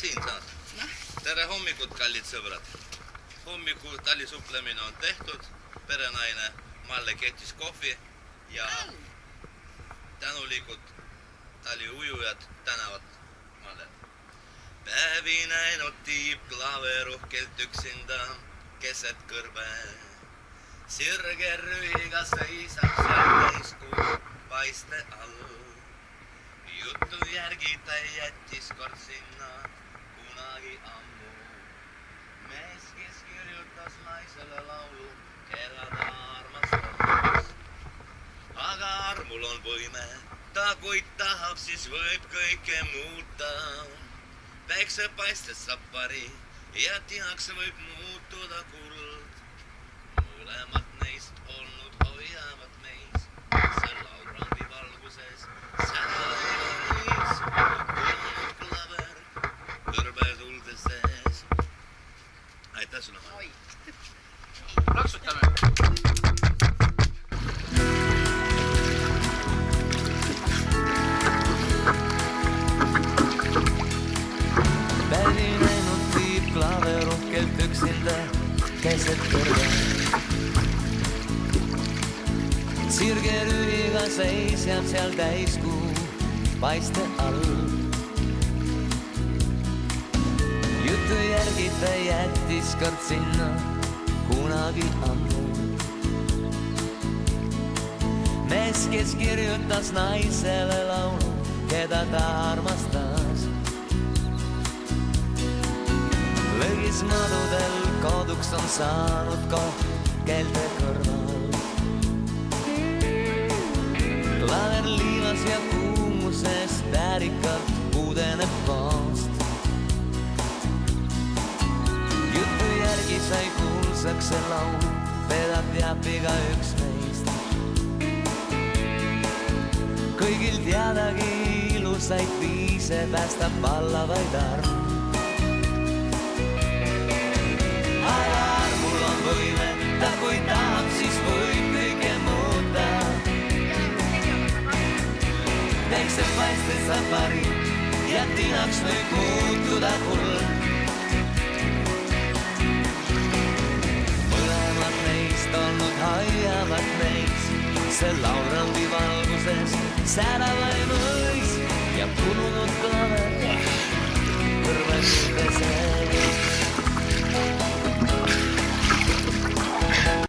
siin saad. Tere hommikut, kallid sõbrad. Hommiku talisuuplemine on tehtud. Perenaine Malle kettis kohvi ja tänulikud taliujujad tänavad Malle. Päevi näinud tiib klaveruhkelt üksinda keset kõrbe. Sirge rühiga seisab seal täiskuu paiste all. Juttu järgi ta jättis kord sinna kunagi ammu. Mees, kes kirjutas naisele laulu, keda ta armastas. Aga armul on võime, ta kui tahab, siis võib kõike muuta. Päiksepaistes saab pari ja tihaks võib muutuda kuld. Mõlemad neist olnud hoiavad meis, see laurandi valguses. Aitäh sulle, Malle. Plaksutame. Päevi näinud tiib klaveruhkelt üksinda keset kõrve. Sirge rühiga seisjab seal täiskuu paiste all. Jutu järgi ta jättis kord sinna kunagi ammu. Mees, kes kirjutas naisele laulu, keda ta armastas. Lõgis madudel koduks on saanud koht keelte kõrval. Klaver liivas ja kuumusest väärikalt puudeneb vast. Jutu järgi sai kuulsaks see laul, teda teab igaüks meist. Kõigil teadagi ilusaid viise päästab vallavaid arm. Aga armul on võime, ta kui tahab, siis võib kõike muuta. Päiksepaistes saab pari ja tinaks võib muutuda kuld. Mõlemad neist olnud hoiavad meis, see laurandi valguses säravaid mõis ja kulunud klaver kõrvekude sees.